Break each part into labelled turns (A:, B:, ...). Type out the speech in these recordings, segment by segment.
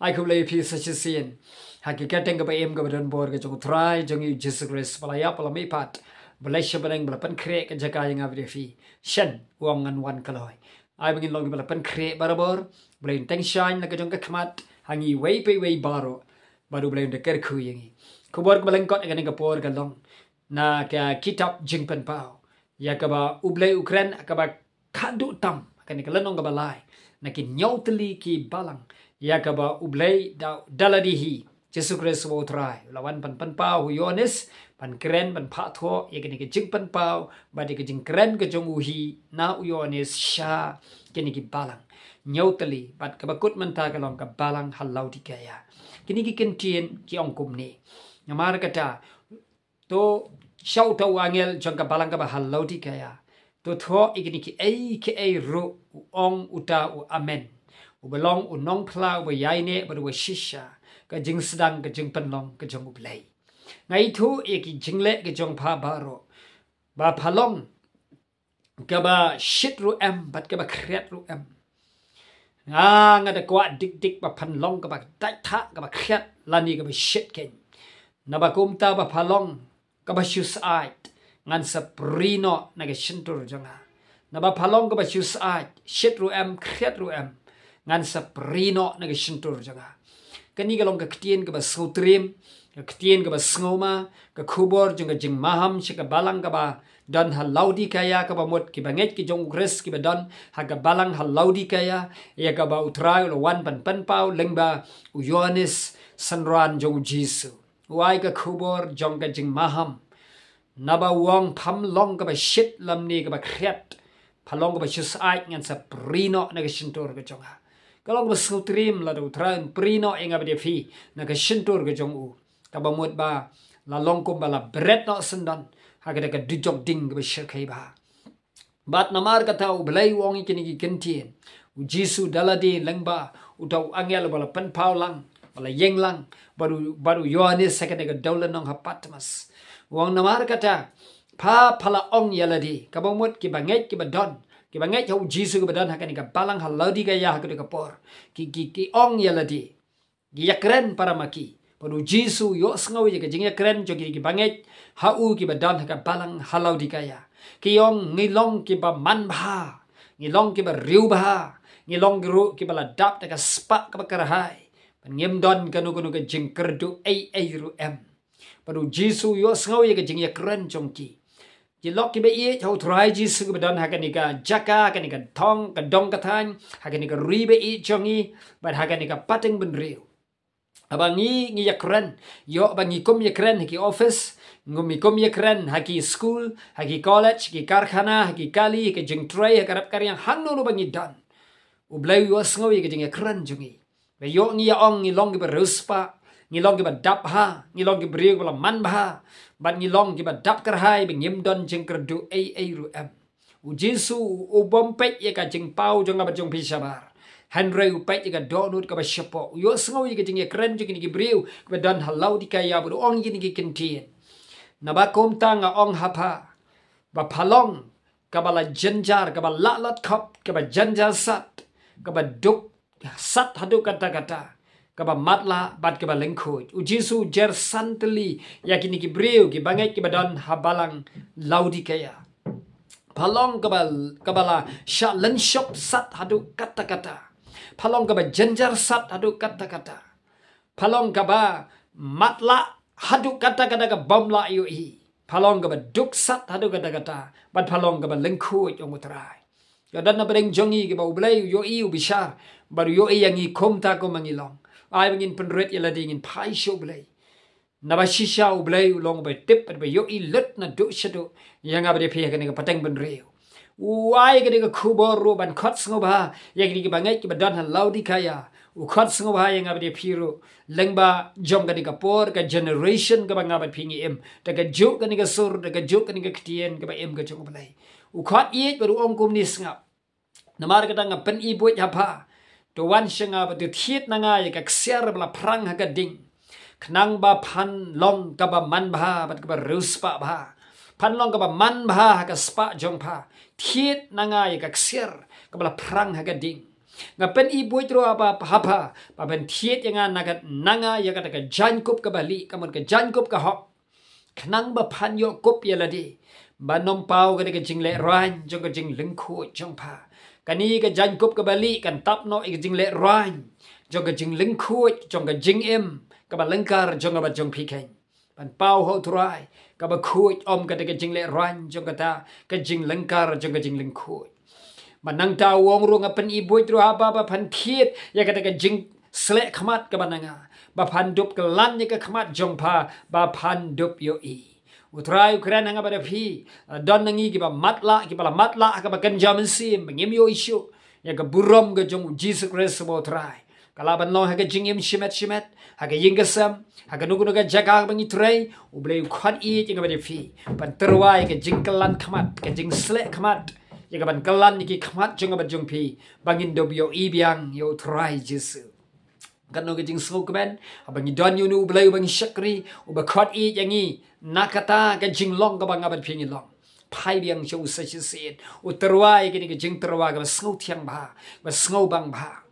A: ai ku le pi sa chi sin hakikateng ka ba em ka don bor ka jong try jong yu Jesus Christ palaya palami pat Malaysia barang balapan kre ka jaga yang abri fi shen wong ngan wan kaloi ai bangin long balapan kre barabor blain teng shine la ka jong ka khamat hangi wei pe wei baro baru blain de ker khu yangi kubor ka balang kot ka ning ka por ka long na ka kitab jingpan pau ya ka ba ublei Ukraine ka ba khadu tam ka ni ka lanong ka balai na ki nyautli ki balang ya ka ba ublei daladihi Jesus Christ wo try lawan pan pau Yohanes pan keren pan pha tho ye ka ni ka jing pan pau ba de ka jing keren ka jong uhi na Yohanes sha ke ni ki balang nyautli bat ka bakut man ta ka long ka balang halau di kaya kini ki kentien ki ong kum ni ngamar kata to shau to angel jong ka balang ka ba halau di kaya to tho ikini ki ai ru ong uta u amen u belong u nong phla u yaine ba u shisha ka jing sedang ka jing penlong ka jong ublai ngai thu ki jingle ka jong pha baro ba phalong ka ba shit ru em bat ka ba khret ru em ngada kwa dik ba phanlong ka ba tai tha ka ba khret lani ka ba shit ken na ba kumta ba phalong ka ba shus ait ngan saprino naga shintur janga na ba phalong ka ba shus ait shit ru em khret ru em ngan saprino naga shintur janga kani ga long ka ktien ka ba sutrim ka ktien ka ba snoma ka khubor janga jing maham shika balang ka ba dan halaudi kaya ka ba mot ki banget ki jong kres ki ba dan ha ka balang halaudi kaya ya ka ba utrai lo wan pan pau lengba u Yohanes sanran jong Jisu wai ka khubor jong ka jing maham naba wong pham long ka ba shit lam ni ka ba khret phalong ka ba shus ai ngan sa prino na ka shintur ka jong ha kalong ba sutrim la do tran prino enga ba de fi na ka shintur ka jong u ka ba mot ba la long ko ba la bret no sendan ha ka ka dijok ding ka ba shir kai ba bat namar ka ta u blai wong ikini ki kentien u Jisu daladi lengba u tau angel ba la pen pau lang ba la yeng lang baru Yohanes second ka daulan nong ha Patmos wong namar kata pa phala ong yaladi kabamut ki banget ki badon ki banget hau Jisu ki badon hakani ka balang haladi ka ya hakani ka por ki ong yaladi ki yakren para maki baru Jisu yo sngawi ka jing yakren jo ki banget hau ki badon ka balang haladi ka ya ki ong ngilong ki ba man bha ngilong ki ba riu bha ngilong ru ki bala dap ka spa ka karahai ngem don kanu ka jing kerdu ai ru em baru Jisu yo sngawi ka jing yakren jongki jilok ki be ye hau try Jisu ka badon hakani ka jaka hakani ka thong ka dong ka than hakani ka ri be i jongi bat hakani ka pateng ben riu abangi ngi yakren yo abangi kom yakren ki office ngumi kom yakren haki school haki college ki karkhana haki kali ki jing tray karap karyang hangno no bangi dan ublai yo sngawi ka jing yakren jongi be yo ngi ya ong ngi long ki be ruspa ngilong ki ba dap ha ngilong ki bri ba man ba ban ngilong ki ba dap kar hai be ngim don jing kerdu ai ru em u Jisu u bom pet ye ka jing pau jong ba jong pi sabar Henry u pet ye ka donut ka ba shapo yo sngo ye ka jing ye kren jing ki bri ba don halau di kaya bu ong gi ki kentien na ba kom ta nga ong hapa ba phalong ka ba la janjar ka ba la lat khop ka ba janjar sat ka ba duk sat hadu kata kaba matla bat kaba lengkoi u Jisu jer santli yakini ki breu ki bangai ki badan habalang laudikaya phalong kabala sha len shop sat hadu kata phalong kaba janjar sat hadu kata phalong kaba matla hadu kata ka bomla yu hi phalong kaba duk sat hadu kata bat phalong kaba lengkoi yongutrai yadan na bereng jongi ki ba ublai yo i u bishar baru yo i yangi komta ko mangilong ai bangin penret yala dingin pai show blai na ba shisha u blai long ba tip ba yo i lut na do shado yang abade phe ka ne ka pateng ben reu wai ka ne ka khubor ro ban khot sngo ba ya ki bangai ki badan laudi kaya u khot sngo ba yang abade phiro lengba jom ka ne ka por ka generation ka banga ba phingi em ta ka jo ka ne ka sur ta ka jo ka ne ka ktien ka ba em ka jong blai u khot ye ba ru ong kum ni snga na mar ka tanga pen i bo ya pha to wan shenga ba de thiet na nga ya ka ksiar bla prang ha ka ding khnang ba phan long ka ba man bha ba ka ba rus pa bha phan long ka ba man bha ha ka spa jong pha thiet na nga ya ka ksiar ka bla prang ha ka ding ngapen ibu itu apa apa paben tiet yang nagat nanga ya kata ke jankup ke bali kamun ke jankup ke hok kenang ba pan yo kup ya ladi banom pau ke jingle ran jong ke jing lengku jong pa kani ke jankup ke bali kan tap no ke jingle ran jong ke jing lengku jong ke jing em ke ba lengkar jong ba jong piken pan pau ho turai ke ba kuit om ke jingle ran jong kata ke jing lengkar jong ke jing lengku manang ta wong ru ngapen ibu itu apa pan tiet ya kata ke jing selek khamat ke bananga ba pandup ke lan ya ke khamat jong pa ba pandup yo i utrai ukran hanga pada phi don nangi ki ba matla ka ba kenja mensim ngim yo isu ya ke burom ke jong Jesus Christ bo utrai kalaban lo ha ke jing im shimet ha ke yingasam ha ke nugu jaga bangi utrai ublei khat i jinga pada phi pan terwai ke jing kelan khamat ke jing selek khamat ya kaban kelan niki khamat jong ba jong pi bangin do yo ibiang yo try Jesus kan no jing slo kben abangi don you nu blay bangi shakri u ba khot i yangi nakata ka jing long ka banga ban ping long pai biang show sa chi sin u terwai ke ni jing terwa ka slo thiang ba slo bang ba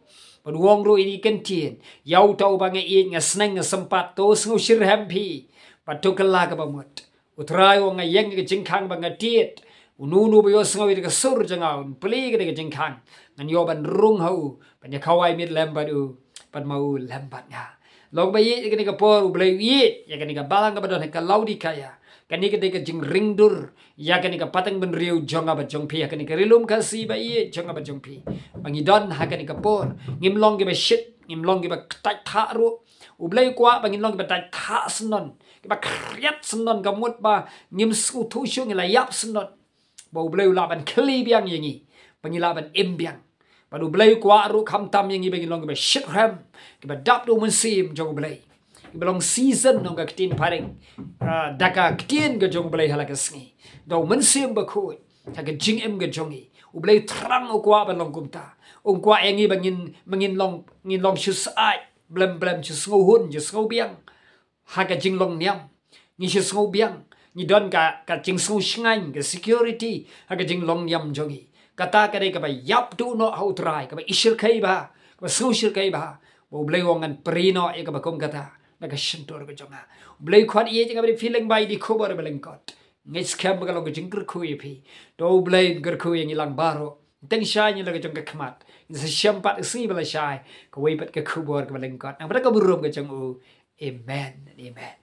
A: ban wong ro ini kan tien yau tau bang i nga sneng nga sempat to slo shir hampi patu kala ka ba mot u trai wong nga yang ke jing khang bang tiet unu bayo sengawi ke sur jangaun peli ke jengkang ngan yo ban rung hau ban ya kawai mit lembat u ban mau lembat nga log bayi ke ke por blai wi ya ke balang ke badon ke laudi kaya ke jing ringdur ya ke patang ben riu jonga ba jong pi ke rilum kasi bayi jonga ba jong pi bangidon ha ke por ngimlong ke ba shit ngimlong ke ba tak tha ru u blai kwa bangilong ke ba tak tha snon ke ba kriat snon gamut ba ngim su thu shu ngila yap snon bau bleu laban kli biang yangi pengilaban embiang padu bleu kwa ru kham tam yangi bagi long be shit ram ke ba dap do musim jong blei ke belong season nong ka tin paring daka ktin ke jong blei hala ke sngi do musim ba khu ta ke jing em ke jongi u blei trang o kwa ban long kumta ong kwa yangi bangin mangin long shu sai blem chu sngo hun chu sngo biang ha ke jing long niam ni chu sngo biang ni don ka jing su shngain ke security ha ke jing long yam jongi kata ka dei ka ba yap du no how try ka ba ishir kai ba ka su shir kai ba bo blei wongan prino e ka ba kom kata na ka shintor ka jonga blei khot ye ka ba feeling bai di khobar beleng kot ngis kham ka lo ka jing kur khu ye phi do blei gar khu ye lang baro teng sha ni la ka jong ka khmat se shampat si bala shai ka wei pat ka khu bor ka beleng kot ang ba ka burum ka jong u amen amen